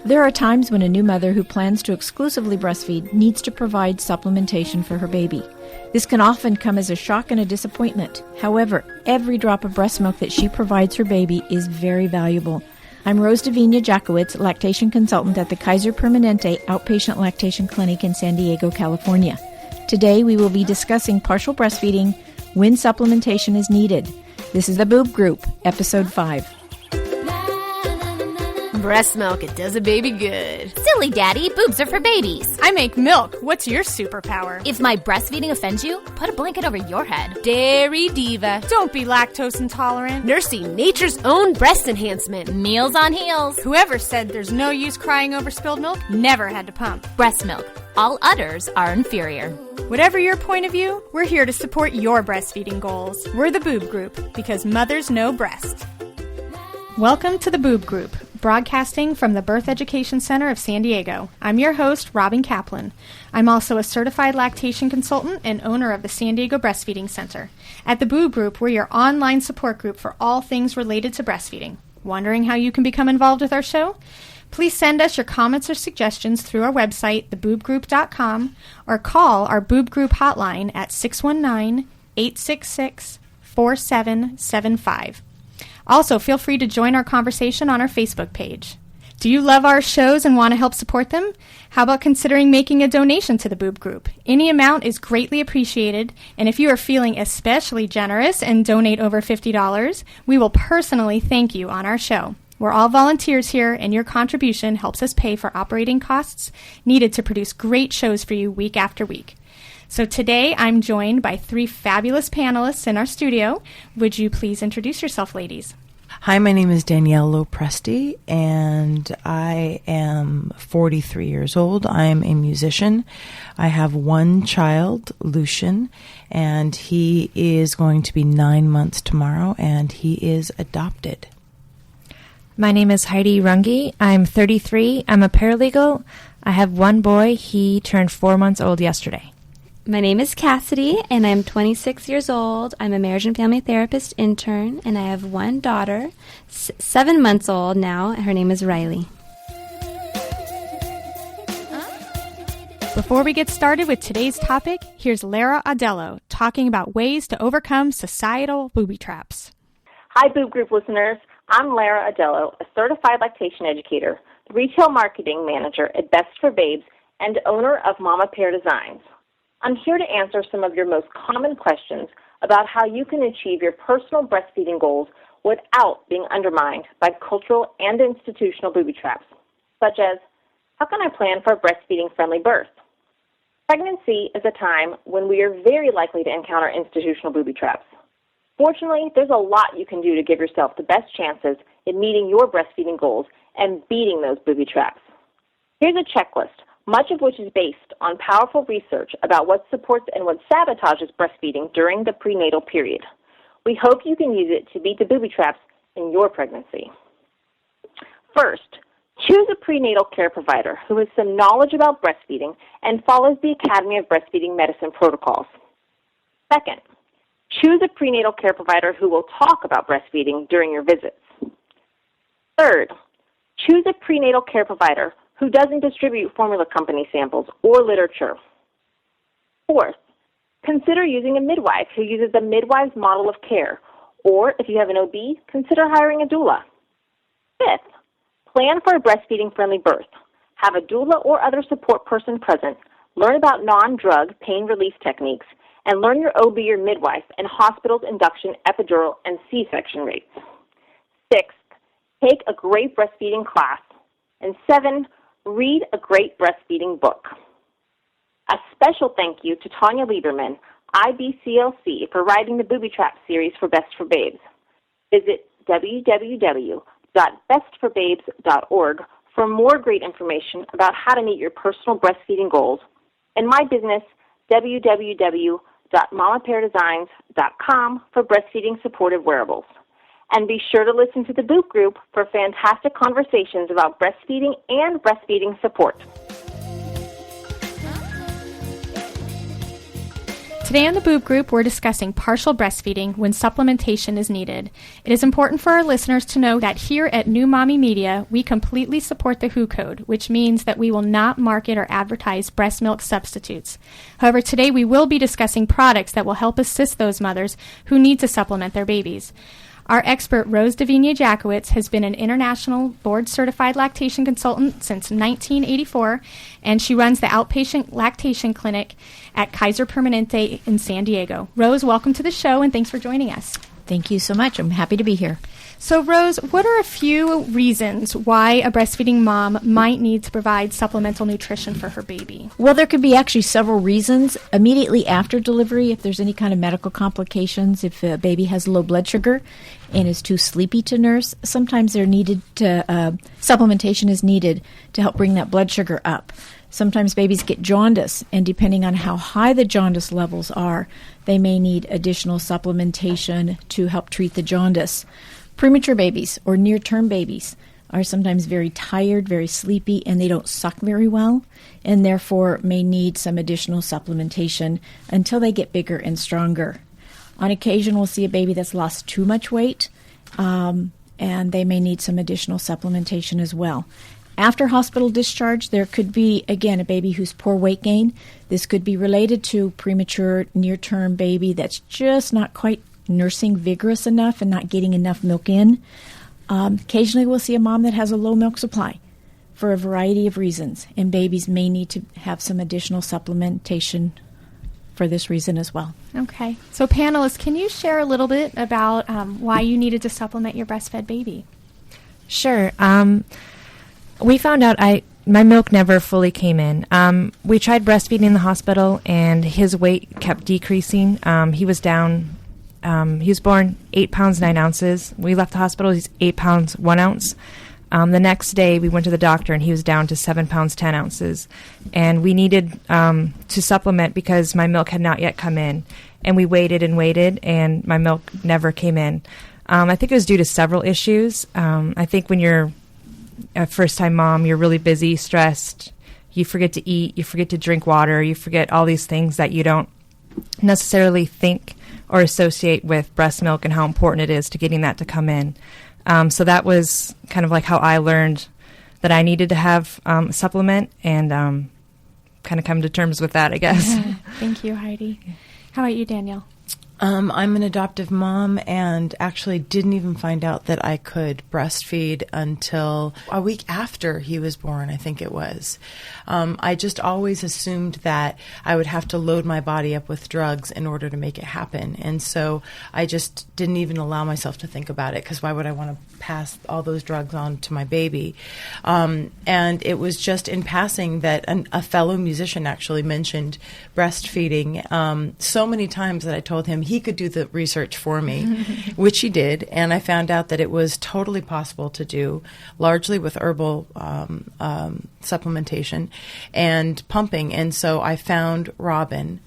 There are times when a new mother who plans to exclusively breastfeed needs to provide supplementation for her baby. This can often come as a shock and a disappointment. However, every drop of breast milk that she provides her baby is very valuable. I'm Rose Davina Jackowitz, lactation consultant at the Kaiser Permanente Outpatient Lactation Clinic in San Diego, California. Today we will be discussing partial breastfeeding, when supplementation is needed. This is the Boob Group, Episode 5. Breast milk, it does a baby good. Silly daddy, boobs are for babies. I make milk. What's your superpower? If my breastfeeding offends you, put a blanket over your head. Dairy diva. Don't be lactose intolerant. Nursing nature's own breast enhancement. Meals on heels. Whoever said there's no use crying over spilled milk never had to pump. Breast milk. All others are inferior. Whatever your point of view, we're here to support your breastfeeding goals. We're the Boob Group, because mothers know breast. Welcome to the Boob Group, broadcasting from the Birth Education Center of San Diego. I'm your host, Robin Kaplan. I'm also a certified lactation consultant and owner of the San Diego Breastfeeding Center. At the Boob Group, we're your online support group for all things related to breastfeeding. Wondering how you can become involved with our show? Please send us your comments or suggestions through our website, theboobgroup.com, or call our Boob Group hotline at 619-866-4775. Also, feel free to join our conversation on our Facebook page. Do you love our shows and want to help support them? How about considering making a donation to the Boob Group? Any amount is greatly appreciated, and if you are feeling especially generous and donate over $50, we will personally thank you on our show. We're all volunteers here, and your contribution helps us pay for operating costs needed to produce great shows for you week after week. So today, I'm joined by three fabulous panelists in our studio. Would you please introduce yourself, ladies? Hi, my name is Danielle Lopresti, and I am 43 years old. I am a musician. I have one child, Lucian, and he is going to be 9 months tomorrow, and he is adopted. My name is Heidi Runge. I'm 33. I'm a paralegal. I have one boy. He turned 4 months old yesterday. My name is Cassidy, and I'm 26 years old. I'm a marriage and family therapist intern, and I have one daughter, 7 months old now. Her name is Riley. Before we get started with today's topic, here's Lara Audello talking about ways to overcome societal booby traps. Hi, Boob Group listeners. I'm Lara Audello, a certified lactation educator, retail marketing manager at Best for Babes, and owner of Mama Pear Designs. I'm here to answer some of your most common questions about how you can achieve your personal breastfeeding goals without being undermined by cultural and institutional booby traps, such as, how can I plan for a breastfeeding-friendly birth? Pregnancy is a time when we are very likely to encounter institutional booby traps. Fortunately, there's a lot you can do to give yourself the best chances in meeting your breastfeeding goals and beating those booby traps. Here's a checklist, much of which is based on powerful research about what supports and what sabotages breastfeeding during the prenatal period. We hope you can use it to beat the booby traps in your pregnancy. First, choose a prenatal care provider who has some knowledge about breastfeeding and follows the Academy of Breastfeeding Medicine protocols. Second, choose a prenatal care provider who will talk about breastfeeding during your visits. Third, choose a prenatal care provider who doesn't distribute formula company samples or literature. Fourth, consider using a midwife who uses the midwife's model of care, or if you have an OB, consider hiring a doula. Fifth, plan for a breastfeeding-friendly birth. Have a doula or other support person present, learn about non-drug pain relief techniques, and learn your OB or midwife and hospital's induction, epidural, and C-section rates. Sixth, take a great breastfeeding class. And 7, read a great breastfeeding book. A special thank you to Tanya Lieberman, IBCLC, for writing the Booby Trap series for Best for Babes. Visit www.bestforbabes.org for more great information about how to meet your personal breastfeeding goals, and my business, www.mamapeardesigns.com, for breastfeeding supportive wearables. And be sure to listen to the Boob Group for fantastic conversations about breastfeeding and breastfeeding support. Today on the Boob Group, we're discussing partial breastfeeding when supplementation is needed. It is important for our listeners to know that here at New Mommy Media, we completely support the WHO Code, which means that we will not market or advertise breast milk substitutes. However, today we will be discussing products that will help assist those mothers who need to supplement their babies. Our expert, Rose Davinia-Jackowitz, has been an international board-certified lactation consultant since 1984, and she runs the outpatient lactation clinic at Kaiser Permanente in San Diego. Rose, welcome to the show, and thanks for joining us. Thank you so much. I'm happy to be here. So, Rose, what are a few reasons why a breastfeeding mom might need to provide supplemental nutrition for her baby? Well, there could be actually several reasons. Immediately after delivery, if there's any kind of medical complications, if a baby has low blood sugar and is too sleepy to nurse, sometimes supplementation is needed to help bring that blood sugar up. Sometimes babies get jaundice, and depending on how high the jaundice levels are, they may need additional supplementation to help treat the jaundice. Premature babies or near-term babies are sometimes very tired, very sleepy, and they don't suck very well, and therefore may need some additional supplementation until they get bigger and stronger. On occasion, we'll see a baby that's lost too much weight, and they may need some additional supplementation as well. After hospital discharge, there could be, again, a baby who's poor weight gain. This could be related to premature, near-term baby that's just not quite nursing vigorous enough and not getting enough milk in. Occasionally, we'll see a mom that has a low milk supply for a variety of reasons, and babies may need to have some additional supplementation for this reason as well. Okay. So, panelists, can you share a little bit about why you needed to supplement your breastfed baby? Sure. We found out my milk never fully came in. We tried breastfeeding in the hospital, and his weight kept decreasing. He was down. He was born 8 pounds 9 ounces. We left the hospital. He's 8 pounds 1 ounce. The next day, we went to the doctor, and he was down to 7 pounds 10 ounces. And we needed to supplement because my milk had not yet come in. And we waited and waited, and my milk never came in. I think it was due to several issues. I think when you're a first-time mom, you're really busy, stressed. You forget to eat. You forget to drink water. You forget all these things that you don't necessarily think or associate with breast milk and how important it is to getting that to come in. So that was kind of like how I learned that I needed to have a supplement and kind of come to terms with that, I guess. Yeah. Thank you, Heidi. How about you, Danielle? I'm an adoptive mom and actually didn't even find out that I could breastfeed until a week after he was born, I think it was. I just always assumed that I would have to load my body up with drugs in order to make it happen. And so I just didn't even allow myself to think about it because why would I want to pass all those drugs on to my baby? And it was just in passing that a fellow musician actually mentioned breastfeeding so many times that I told him he could do the research for me, which he did, and I found out that it was totally possible to do, largely with herbal supplementation and pumping. And so I found Robin.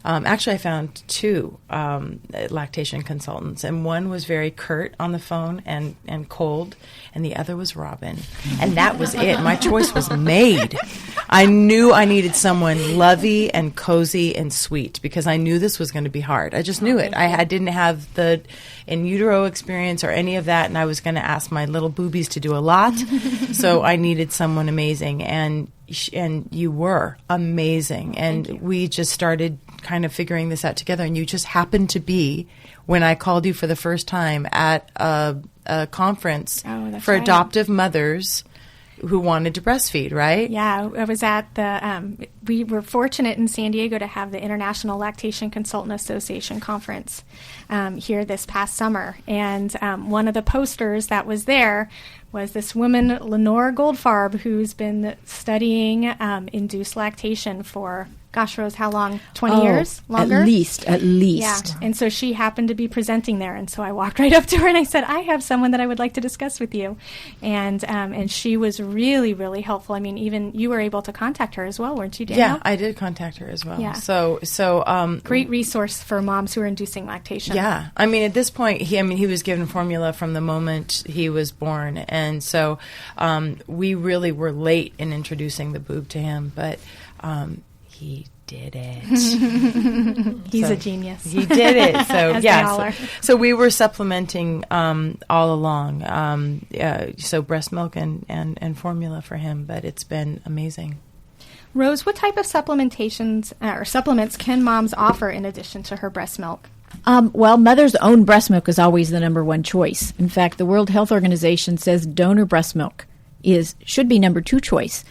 Actually, I found two lactation consultants, and one was very curt on the phone and cold, and the other was Robin. And that was it. My choice was made. I knew I needed someone lovey and cozy and sweet because I knew this was going to be hard. I just knew it. I didn't have the in utero experience or any of that, and I was going to ask my little boobies to do a lot. So I needed someone amazing, and you were amazing. And we just started kind of figuring this out together, and you just happened to be when I called you for the first time at a conference for adoptive mothers who wanted to breastfeed, right? Yeah, I was at the, we were fortunate in San Diego to have the International Lactation Consultant Association conference here this past summer. And one of the posters that was there was this woman, Lenore Goldfarb, who's been studying induced lactation for, gosh, Rose, how long? 20 years? Longer? At least. Yeah, and so she happened to be presenting there, and so I walked right up to her and I said, I have someone that I would like to discuss with you. And she was really, really helpful. I mean, even you were able to contact her as well, weren't you, Danielle? Yeah, I did contact her as well. Yeah. So great resource for moms who are inducing lactation. Yeah. I mean, at this point, he was given formula from the moment he was born. And so we really were late in introducing the boob to him, but he did it. He's a genius. He did it. So As they all are. So we were supplementing all along. So breast milk and formula for him, but it's been amazing. Rose, what type of supplementations or supplements can moms offer in addition to her breast milk? Well, mother's own breast milk is always the number one choice. In fact, the World Health Organization says donor breast milk should be number 2 choice.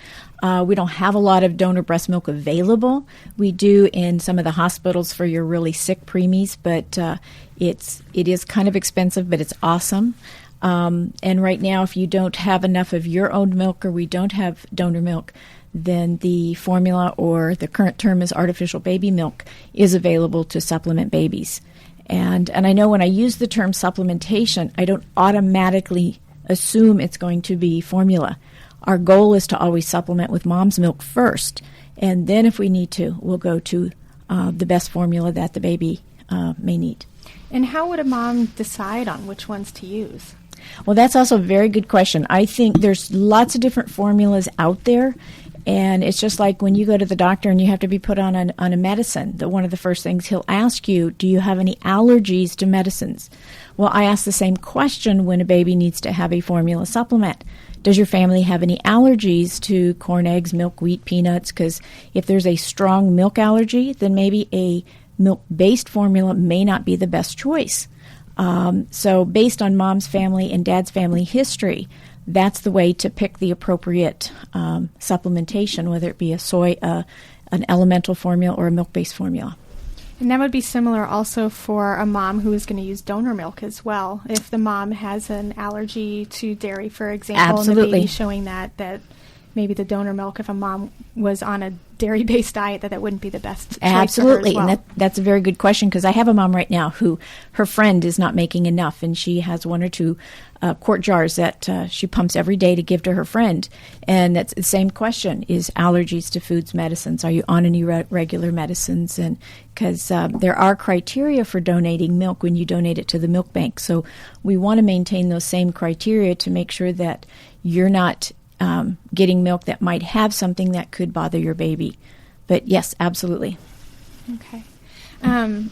We don't have a lot of donor breast milk available. We do in some of the hospitals for your really sick preemies, but it is kind of expensive, but it's awesome. And right now, if you don't have enough of your own milk or we don't have donor milk, then the formula, or the current term is artificial baby milk, is available to supplement babies. And I know when I use the term supplementation, I don't automatically assume it's going to be formula. Our goal is to always supplement with mom's milk first, and then if we need to, we'll go to the best formula that the baby may need. And how would a mom decide on which ones to use? Well, that's also a very good question. I think there's lots of different formulas out there, and it's just like when you go to the doctor and you have to be put on a medicine, that one of the first things he'll ask you, do you have any allergies to medicines? Well, I ask the same question when a baby needs to have a formula supplement. Does your family have any allergies to corn, eggs, milk, wheat, peanuts? Because if there's a strong milk allergy, then maybe a milk-based formula may not be the best choice. So based on mom's family and dad's family history, that's the way to pick the appropriate supplementation, whether it be a soy, an elemental formula, or a milk-based formula. And that would be similar also for a mom who is going to use donor milk as well. If the mom has an allergy to dairy, for example, Absolutely. and the baby showing that maybe the donor milk, if a mom was on a dairy-based diet, that wouldn't be the best choice Absolutely, for her as well. And that's a very good question, because I have a mom right now who her friend is not making enough, and she has 1 or 2 quart jars that she pumps every day to give to her friend. And that's the same question, is allergies to foods, medicines. Are you on any regular medicines? And because there are criteria for donating milk when you donate it to the milk bank. So we want to maintain those same criteria to make sure that you're not getting milk that might have something that could bother your baby. But yes, absolutely. Okay.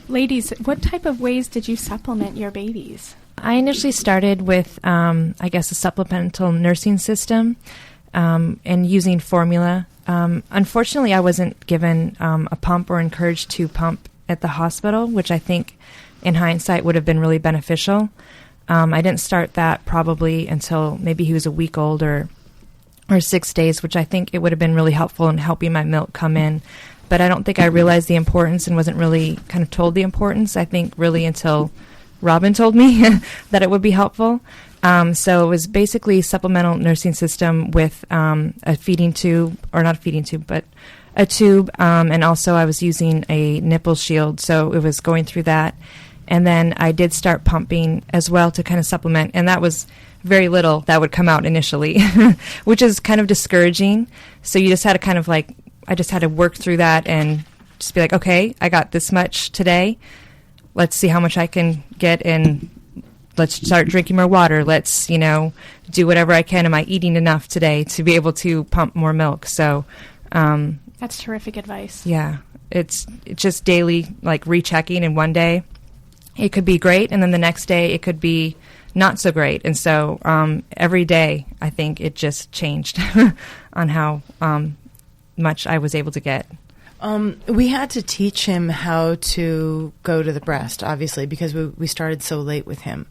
Ladies, what type of ways did you supplement your babies? I initially started with, I guess, a supplemental nursing system and using formula. Unfortunately, I wasn't given a pump or encouraged to pump at the hospital, which I think in hindsight would have been really beneficial. I didn't start that probably until maybe he was a week old or 6 days, which I think it would have been really helpful in helping my milk come in. But I don't think I realized the importance and wasn't really kind of told the importance, I think, really until Robin told me that it would be helpful. So it was basically supplemental nursing system with a feeding tube, or not a feeding tube, but a tube. And also I was using a nipple shield, so it was going through that. And then I did start pumping as well to kind of supplement, and that was very little that would come out initially, which is kind of discouraging. So you just had to kind of I just had to work through that and just be like, okay, I got this much today. Let's see how much I can get, and let's start drinking more water. Let's, do whatever I can. Am I eating enough today to be able to pump more milk? So that's terrific advice. Yeah, it's just daily, rechecking, and one day it could be great, and then the next day it could be not so great. And so every day, I think it just changed on how much I was able to get. We had to teach him how to go to the breast, obviously, because we started so late with him.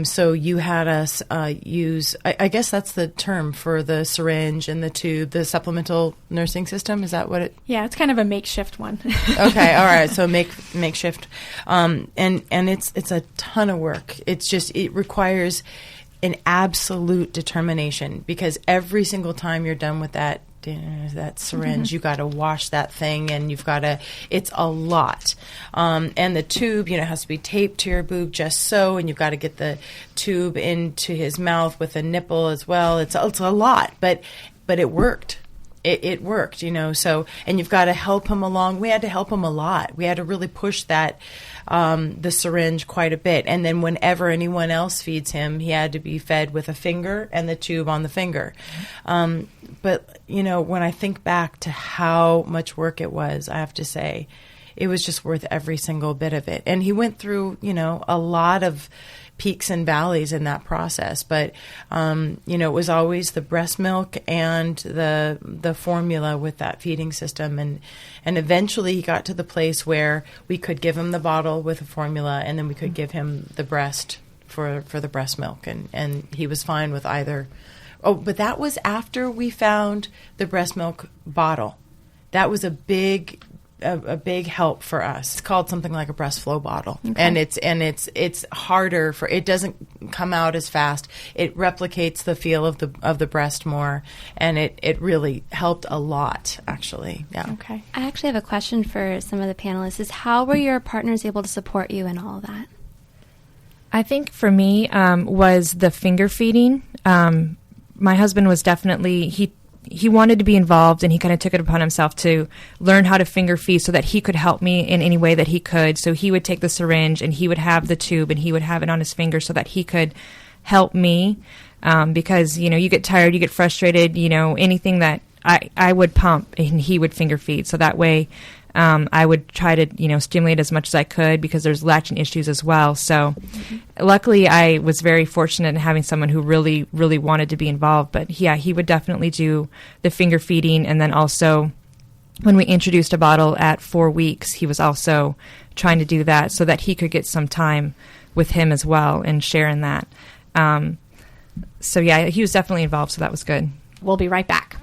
So you had us use, I guess that's the term for the syringe and the tube, the supplemental nursing system. Is that what it? Yeah, it's kind of a makeshift one. Okay, all right. So makeshift, and it's a ton of work. It requires an absolute determination, because every single time you're done with that syringe, you got to wash that thing, and it's a lot. And the tube, has to be taped to your boob just so, and you've got to get the tube into his mouth with a nipple as well. It's a lot, but it worked. it worked, so, and you've got to help him along. We had to help him a lot. We had to really push that, the syringe quite a bit. And then whenever anyone else feeds him, he had to be fed with a finger and the tube on the finger. But, when I think back to how much work it was, I have to say, it was just worth every single bit of it. And he went through, a lot of peaks and valleys in that process. But, it was always the breast milk and the formula with that feeding system. And eventually he got to the place where we could give him the bottle with a formula, and then we could give him the breast for the breast milk. And he was fine with either. Oh, but that was after we found the breast milk bottle. That was a big help for us. It's called something like a breast flow bottle. Okay. And it's harder it doesn't come out as fast. It replicates the feel of the breast more, and it really helped a lot, actually. Yeah. Okay. I actually have a question for some of the panelists. Is how were your partners able to support you in all of that? I think for me was the finger feeding. My husband was definitely he wanted to be involved, and he kind of took it upon himself to learn how to finger feed so that he could help me in any way that he could. So he would take the syringe, and he would have the tube, and he would have it on his finger so that he could help me. Because, you get tired, you get frustrated, anything that I would pump, and he would finger feed. So that way I would try to, stimulate as much as I could, because there's latching issues as well. So luckily I was very fortunate in having someone who really, really wanted to be involved. But yeah, he would definitely do the finger feeding. And then also when we introduced a bottle at 4 weeks, he was also trying to do that so that he could get some time with him as well and share in that. So yeah, he was definitely involved. So that was good. We'll be right back.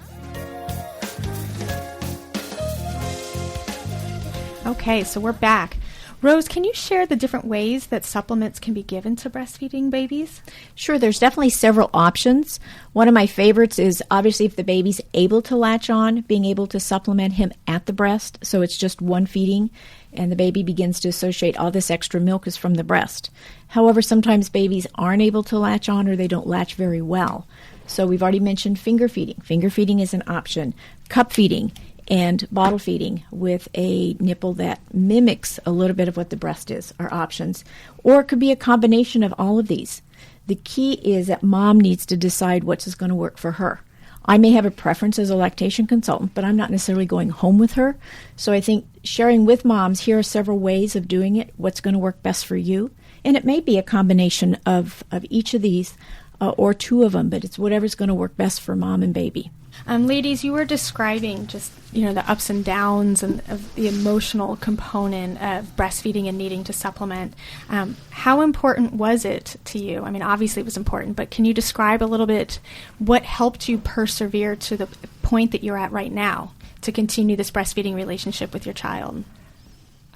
Okay, so we're back. Rose, can you share the different ways that supplements can be given to breastfeeding babies? Sure, there's definitely several options. One of my favorites is obviously if the baby's able to latch on, being able to supplement him at the breast, so it's just one feeding, and the baby begins to associate all this extra milk is from the breast. However, sometimes babies aren't able to latch on, or they don't latch very well. So we've already mentioned finger feeding. Finger feeding is an option. Cup feeding and bottle feeding with a nipple that mimics a little bit of what the breast is are options. Or it could be a combination of all of these. The key is that mom needs to decide what's going to work for her. I may have a preference as a lactation consultant, but I'm not necessarily going home with her. So I think sharing with moms, here are several ways of doing it, what's going to work best for you. And it may be a combination of each of these or two of them, but it's whatever's going to work best for mom and baby. Ladies, you were describing just, the ups and downs and of the emotional component of breastfeeding and needing to supplement. How important was it to you? I mean, obviously it was important, but can you describe a little bit what helped you persevere to the point that you're at right now to continue this breastfeeding relationship with your child?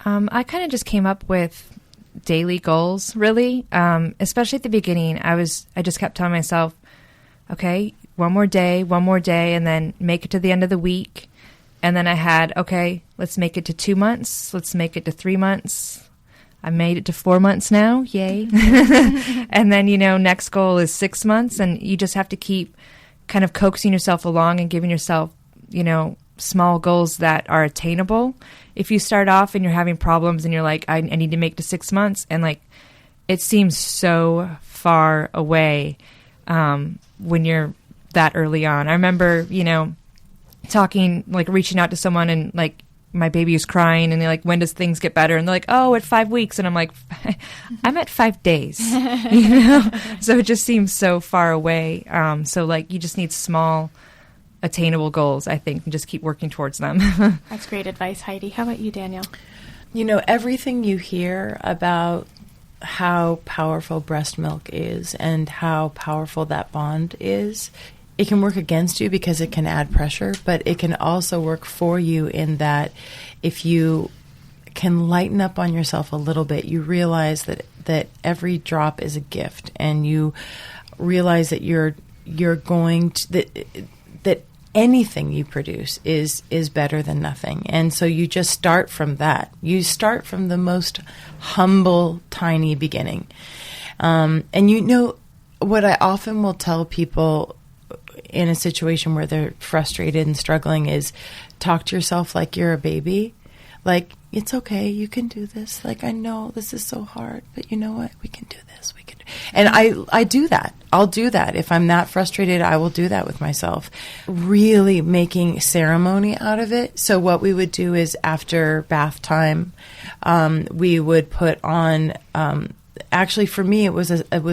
I kind of just came up with daily goals, really, especially at the beginning. I just kept telling myself, okay, one more day, and then make it to the end of the week. And then I had, okay, let's make it to 2 months. Let's make it to 3 months. I made it to 4 months now. Yay. And then, next goal is 6 months. And you just have to keep kind of coaxing yourself along and giving yourself, small goals that are attainable. If you start off and you're having problems and you're like, I need to make it to 6 months. And like, it seems so far away when you're that early on. I remember, talking, like reaching out to someone and like my baby was crying and they're like, when does things get better? And they're like, oh, at 5 weeks. And I'm like, I'm at 5 days, So it just seems so far away. So like you just need small attainable goals, I think, and just keep working towards them. That's great advice, Heidi. How about you, Danielle? Everything you hear about how powerful breast milk is and how powerful that bond is, it can work against you because it can add pressure, but it can also work for you in that if you can lighten up on yourself a little bit, you realize that every drop is a gift, and you realize that you're going to that anything you produce is better than nothing. And so you just start from that. You start from the most humble, tiny beginning. And what I often will tell people in a situation where they're frustrated and struggling is talk to yourself like you're a baby. Like, it's okay, you can do this. Like, I know this is so hard, but you know what? We can do this. We can. And I do that. I'll do that. If I'm that frustrated, I will do that with myself. Really making ceremony out of it. So what we would do is after bath time, we would put on, actually for me, it was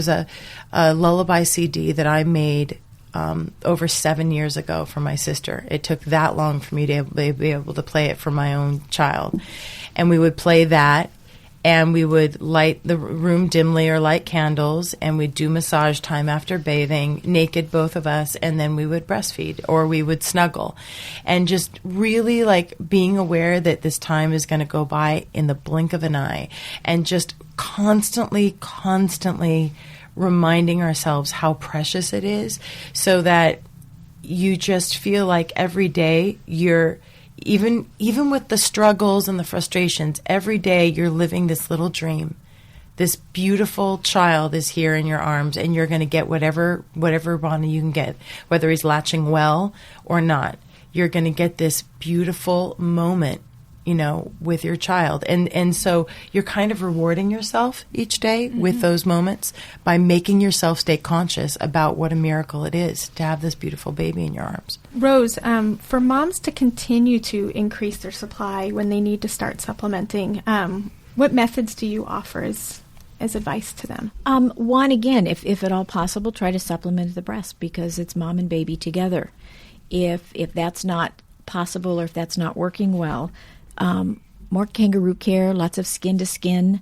a lullaby CD that I made over 7 years ago for my sister. It took that long for me to be able to play it for my own child. And we would play that, and we would light the room dimly or light candles, and we'd do massage time after bathing, naked, both of us, and then we would breastfeed or we would snuggle. And just really like being aware that this time is going to go by in the blink of an eye, and just constantly reminding ourselves how precious it is, so that you just feel like every day you're, even with the struggles and the frustrations, every day you're living this little dream. This beautiful child is here in your arms, and you're going to get whatever bonding you can get, whether he's latching well or not. You're going to get this beautiful moment, with your child. And so you're kind of rewarding yourself each day with those moments by making yourself stay conscious about what a miracle it is to have this beautiful baby in your arms. Rose, for moms to continue to increase their supply when they need to start supplementing, what methods do you offer as advice to them? One, again, if at all possible, try to supplement the breast, because it's mom and baby together. If that's not possible, or if that's not working well, more kangaroo care, lots of skin-to-skin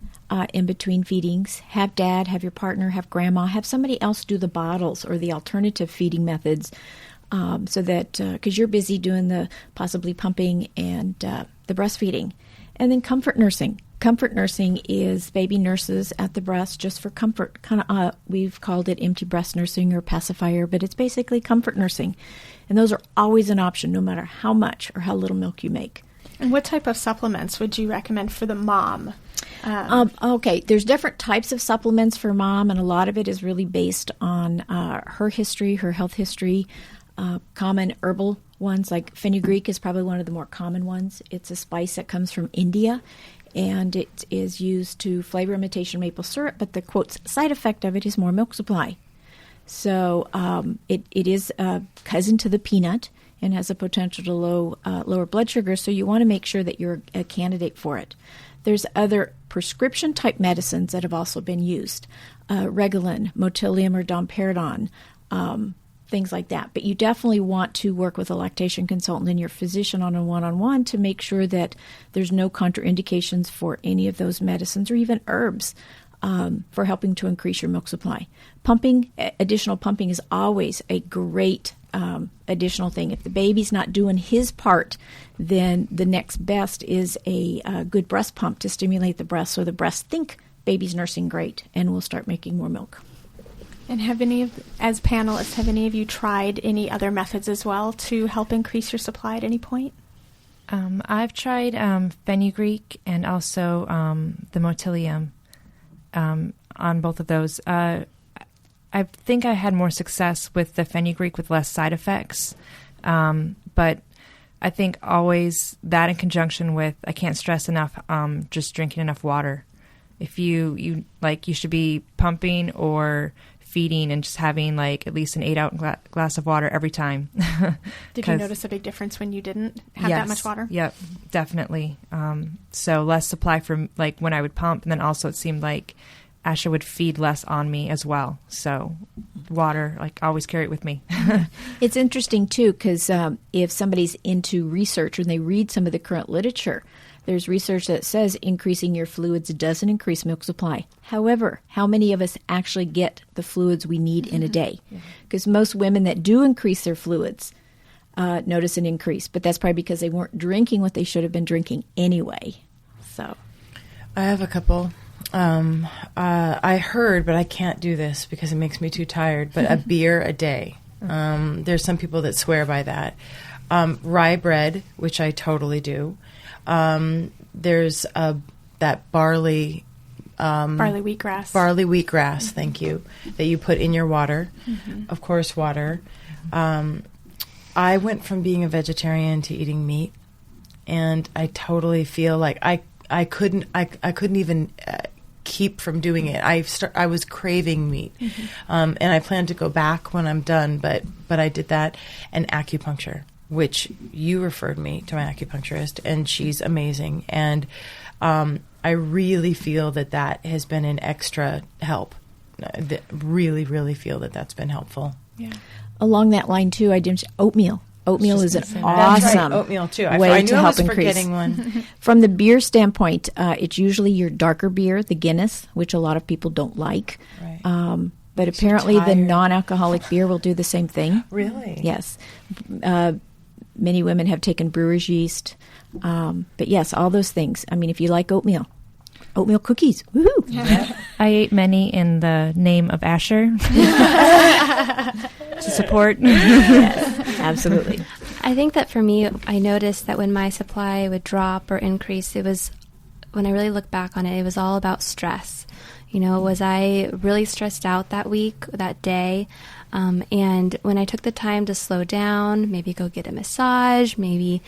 in between feedings. Have dad, have your partner, have grandma, have somebody else do the bottles or the alternative feeding methods, so that, because you're busy doing the possibly pumping and the breastfeeding. And then comfort nursing. Comfort nursing is baby nurses at the breast just for comfort. We've called it empty breast nursing or pacifier, but it's basically comfort nursing. And those are always an option, no matter how much or how little milk you make. And what type of supplements would you recommend for the mom? Okay, there's different types of supplements for mom, and a lot of it is really based on her history, her health history. Common herbal ones like fenugreek is probably one of the more common ones. It's a spice that comes from India, and it is used to flavor imitation maple syrup, but the, quote, side effect of it is more milk supply. So it is a cousin to the peanut and has a potential to lower blood sugar, so you want to make sure that you're a candidate for it. There's other prescription-type medicines that have also been used, Regulin, Motilium, or Domperidone, things like that. But you definitely want to work with a lactation consultant and your physician on a one-on-one to make sure that there's no contraindications for any of those medicines or even herbs for helping to increase your milk supply. Additional pumping is always a great additional thing. If the baby's not doing his part, then the next best is a good breast pump to stimulate the breast, so the breasts think baby's nursing great and will start making more milk. And as panelists, have any of you tried any other methods as well to help increase your supply at any point? I've tried fenugreek and also the Motilium on both of those. I think I had more success with the fenugreek with less side effects, but I think always that in conjunction with, I can't stress enough, just drinking enough water. If you should be pumping or feeding and just having like at least an 8-ounce glass of water every time. Did you notice a big difference when you didn't have that much water? Yep, definitely. So less supply for like when I would pump, and then also it seemed like Asha would feed less on me as well. So water, always carry it with me. It's interesting, too, because if somebody's into research and they read some of the current literature, there's research that says increasing your fluids doesn't increase milk supply. However, how many of us actually get the fluids we need in a day? Because most women that do increase their fluids notice an increase, but that's probably because they weren't drinking what they should have been drinking anyway. So, I have a couple. I heard, but I can't do this because it makes me too tired, but a beer a day. There's some people that swear by that. Rye bread, which I totally do. There's that barley barley wheatgrass. Barley wheatgrass, thank you, that you put in your water. Of course, water. I went from being a vegetarian to eating meat, and I totally feel like I couldn't even keep from doing it. I was craving meat, and I plan to go back when I'm done. But I did that, and acupuncture, which you referred me to my acupuncturist, and she's amazing. And I really feel that has been an extra help. Really, really feel that's been helpful. Yeah. Along that line too, I did oatmeal. Oatmeal is an That's awesome right, oatmeal too. way I knew to I help was increase. Forgetting one. From the beer standpoint, it's usually your darker beer, the Guinness, which a lot of people don't like. Right. But apparently the tired. non-alcoholic beer will do the same thing. Really? Yes. Many women have taken brewer's yeast. But yes, all those things. I mean, if you like oatmeal cookies, woohoo! Yeah. I ate many in the name of Asher to support. Yes, absolutely. I think that for me, I noticed that when my supply would drop or increase, it was, when I really look back on it, it was all about stress. Was I really stressed out that week, that day? And when I took the time to slow down, maybe go get a massage, maybe,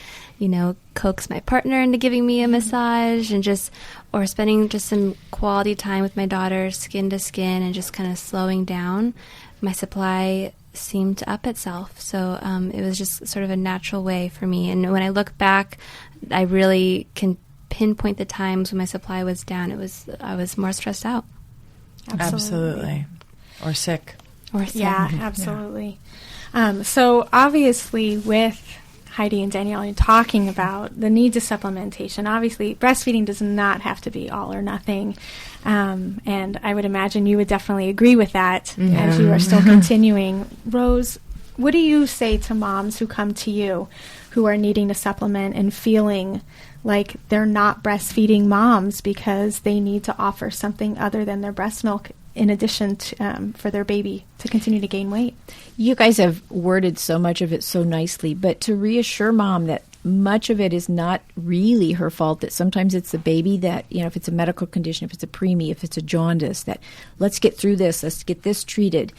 coax my partner into giving me a massage, and or spending just some quality time with my daughter, skin to skin, and just kind of slowing down, my supply seemed to up itself. So it was just sort of a natural way for me. And when I look back, I really can pinpoint the times when my supply was down. I was more stressed out. Absolutely. Or sick. Yeah, absolutely. So obviously with Heidi and Danielle and talking about the needs of supplementation, obviously breastfeeding does not have to be all or nothing. And I would imagine you would definitely agree with that as you are still continuing. Rose, what do you say to moms who come to you who are needing to supplement and feeling like they're not breastfeeding moms because they need to offer something other than their breast milk in addition to, for their baby to continue to gain weight? You guys have worded so much of it so nicely, but to reassure mom that much of it is not really her fault, that sometimes it's the baby that, if it's a medical condition, if it's a preemie, if it's a jaundice, that let's get through this, let's get this treated.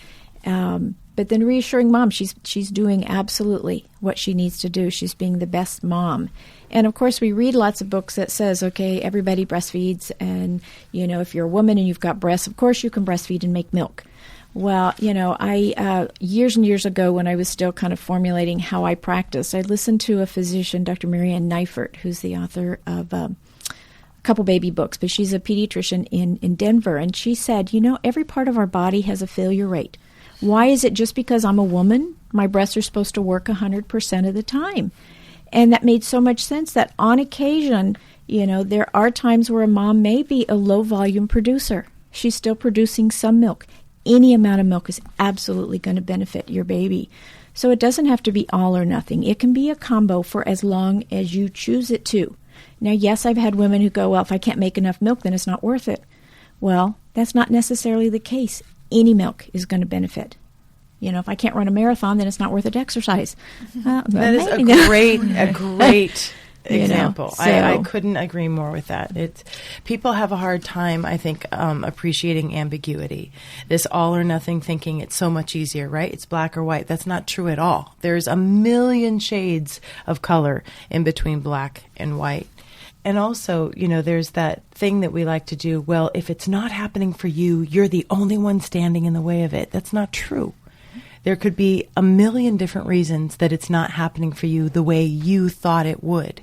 But then reassuring mom, she's doing absolutely what she needs to do. She's being the best mom. And of course, we read lots of books that says, okay, everybody breastfeeds, and, if you're a woman and you've got breasts, of course you can breastfeed and make milk. Well, I years and years ago, when I was still kind of formulating how I practiced, I listened to a physician, Dr. Marianne Neifert, who's the author of a couple baby books, but she's a pediatrician in Denver, and she said, every part of our body has a failure rate. Why is it just because I'm a woman, my breasts are supposed to work 100% of the time? And that made so much sense that on occasion, there are times where a mom may be a low-volume producer. She's still producing some milk. Any amount of milk is absolutely going to benefit your baby. So it doesn't have to be all or nothing. It can be a combo for as long as you choose it to. Now, yes, I've had women who go, well, if I can't make enough milk, then it's not worth it. Well, that's not necessarily the case. Any milk is going to benefit. If I can't run a marathon, then it's not worth it to exercise. That is a great example. So I couldn't agree more with that. People have a hard time, I think, appreciating ambiguity. This all or nothing thinking, it's so much easier, right? It's black or white. That's not true at all. There's a million shades of color in between black and white. And also, there's that thing that we like to do, well, if it's not happening for you, you're the only one standing in the way of it. That's not true. There could be a million different reasons that it's not happening for you the way you thought it would.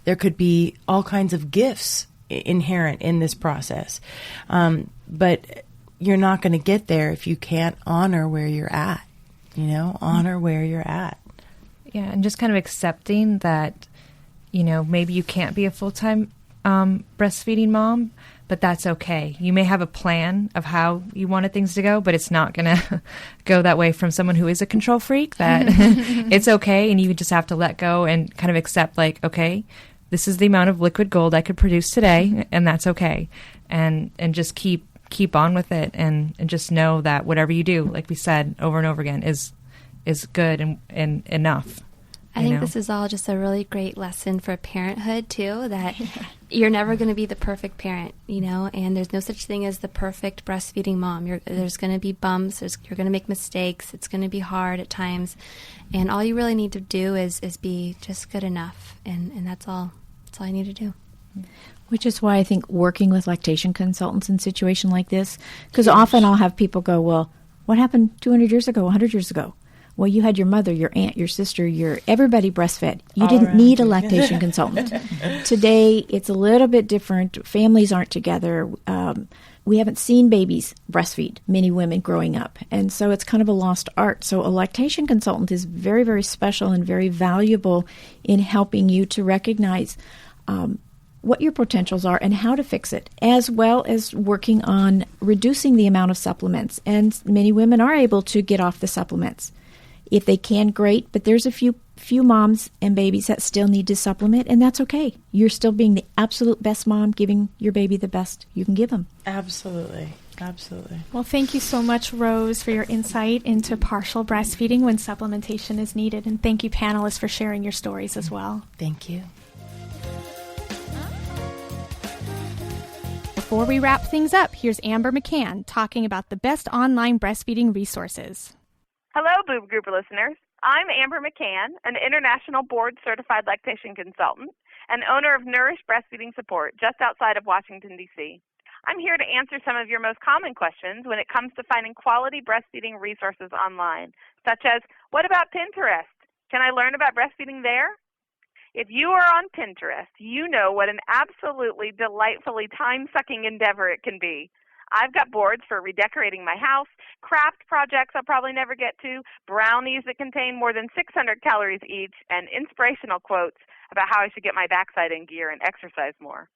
There could be all kinds of gifts inherent in this process. But you're not going to get there if you can't honor where you're at. Honor where you're at. Yeah, and just kind of accepting that, maybe you can't be a full-time breastfeeding mom, but that's okay. You may have a plan of how you wanted things to go, but it's not going to go that way from someone who is a control freak, that it's okay, and you just have to let go and kind of accept, like, okay, this is the amount of liquid gold I could produce today, and that's okay. And just keep on with it, and just know that whatever you do, like we said over and over again, is good and enough. I think this is all just a really great lesson for parenthood, too, that you're never going to be the perfect parent, and there's no such thing as the perfect breastfeeding mom. There's going to be bumps. You're going to make mistakes. It's going to be hard at times. And all you really need to do is be just good enough. And that's all. That's all you need to do. Which is why I think working with lactation consultants in a situation like this, because often I'll have people go, well, what happened 200 years ago, 100 years ago? Well, you had your mother, your aunt, your sister, everybody breastfed. You didn't need a lactation consultant. Today, it's a little bit different. Families aren't together. We haven't seen babies breastfeed, many women growing up. And so it's kind of a lost art. So a lactation consultant is very, very special and very valuable in helping you to recognize what your potentials are and how to fix it, as well as working on reducing the amount of supplements. And many women are able to get off the supplements. If they can, great, but there's a few moms and babies that still need to supplement, and that's okay. You're still being the absolute best mom, giving your baby the best you can give them. Absolutely. Absolutely. Well, thank you so much, Rose, for your insight into partial breastfeeding when supplementation is needed. And thank you, panelists, for sharing your stories as well. Thank you. Before we wrap things up, here's Amber McCann talking about the best online breastfeeding resources. Hello, Boob Group listeners. I'm Amber McCann, an international board-certified lactation consultant and owner of Nourish Breastfeeding Support just outside of Washington, D.C. I'm here to answer some of your most common questions when it comes to finding quality breastfeeding resources online, such as, what about Pinterest? Can I learn about breastfeeding there? If you are on Pinterest, you know what an absolutely delightfully time-sucking endeavor it can be. I've got boards for redecorating my house, craft projects I'll probably never get to, brownies that contain more than 600 calories each, and inspirational quotes about how I should get my backside in gear and exercise more.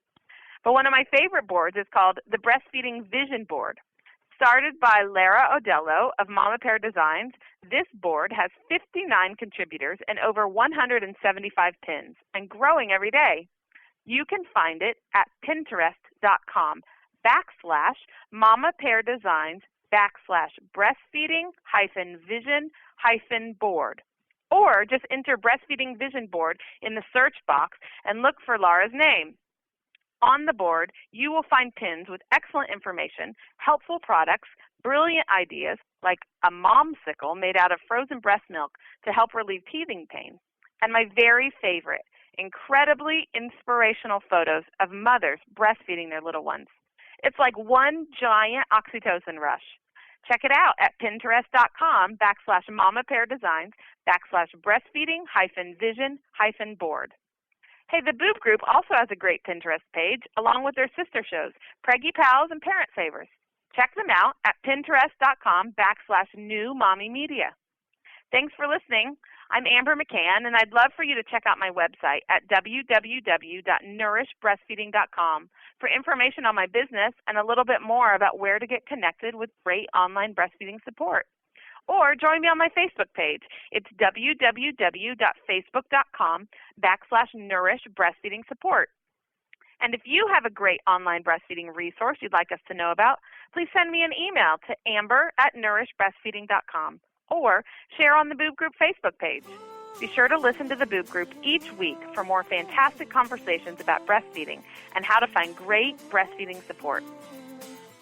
But one of my favorite boards is called the Breastfeeding Vision Board. Started by Lara Odello of Mama Pear Designs, this board has 59 contributors and over 175 pins, and growing every day. You can find it at pinterest.com/Mama Pear Designs /breastfeeding-vision-board. Or just enter Breastfeeding Vision Board in the search box and look for Lara's name. On the board, you will find pins with excellent information, helpful products, brilliant ideas like a momsicle made out of frozen breast milk to help relieve teething pain, and my very favorite, incredibly inspirational photos of mothers breastfeeding their little ones. It's like one giant oxytocin rush. Check it out at pinterest.com/Mama Pear Designs /breastfeeding-vision-board. Hey, the Boob Group also has a great Pinterest page, along with their sister shows, Preggy Pals and Parent Savers. Check them out at pinterest.com/New Mommy Media. Thanks for listening. I'm Amber McCann, and I'd love for you to check out my website at www.nourishbreastfeeding.com for information on my business and a little bit more about where to get connected with great online breastfeeding support. Or join me on my Facebook page. It's www.facebook.com/Nourish Breastfeeding Support. And if you have a great online breastfeeding resource you'd like us to know about, please send me an email to amber@nourishbreastfeeding.com or share on the Boob Group Facebook page. Be sure to listen to the Boob Group each week for more fantastic conversations about breastfeeding and how to find great breastfeeding support.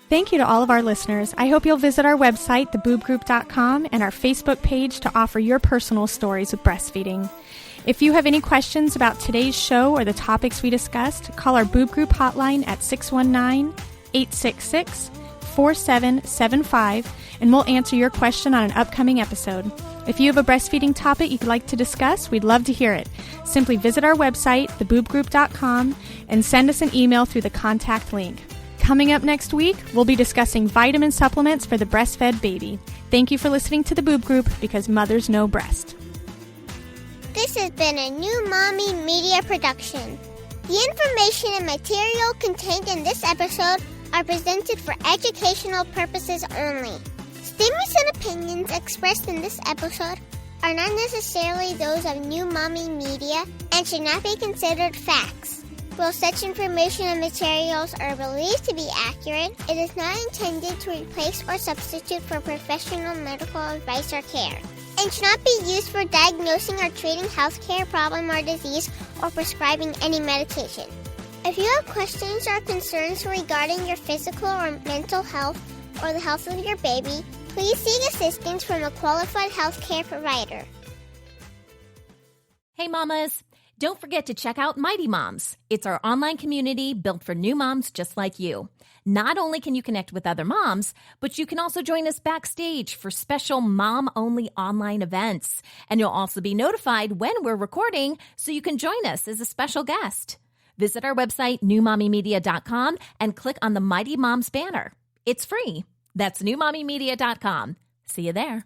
Thank you to all of our listeners. I hope you'll visit our website, theboobgroup.com, and our Facebook page to offer your personal stories with breastfeeding. If you have any questions about today's show or the topics we discussed, call our Boob Group hotline at 619-866-4775, and we'll answer your question on an upcoming episode. If you have a breastfeeding topic you'd like to discuss, we'd love to hear it. Simply visit our website, theboobgroup.com, and send us an email through the contact link. Coming up next week, we'll be discussing vitamin supplements for the breastfed baby. Thank you for listening to the Boob Group, because mothers know breast. This has been a New Mommy Media production. The information and material contained in this episode are presented for educational purposes only. Statements and opinions expressed in this episode are not necessarily those of New Mommy Media and should not be considered facts. While such information and materials are believed to be accurate, it is not intended to replace or substitute for professional medical advice or care. and should not be used for diagnosing or treating healthcare problem or disease or prescribing any medication. If you have questions or concerns regarding your physical or mental health or the health of your baby, please seek assistance from a qualified healthcare provider. Hey mamas, don't forget to check out Mighty Moms. It's our online community built for new moms just like you. Not only can you connect with other moms, but you can also join us backstage for special mom-only online events. And you'll also be notified when we're recording so you can join us as a special guest. Visit our website, newmommymedia.com, and click on the Mighty Moms banner. It's free. That's newmommymedia.com. See you there.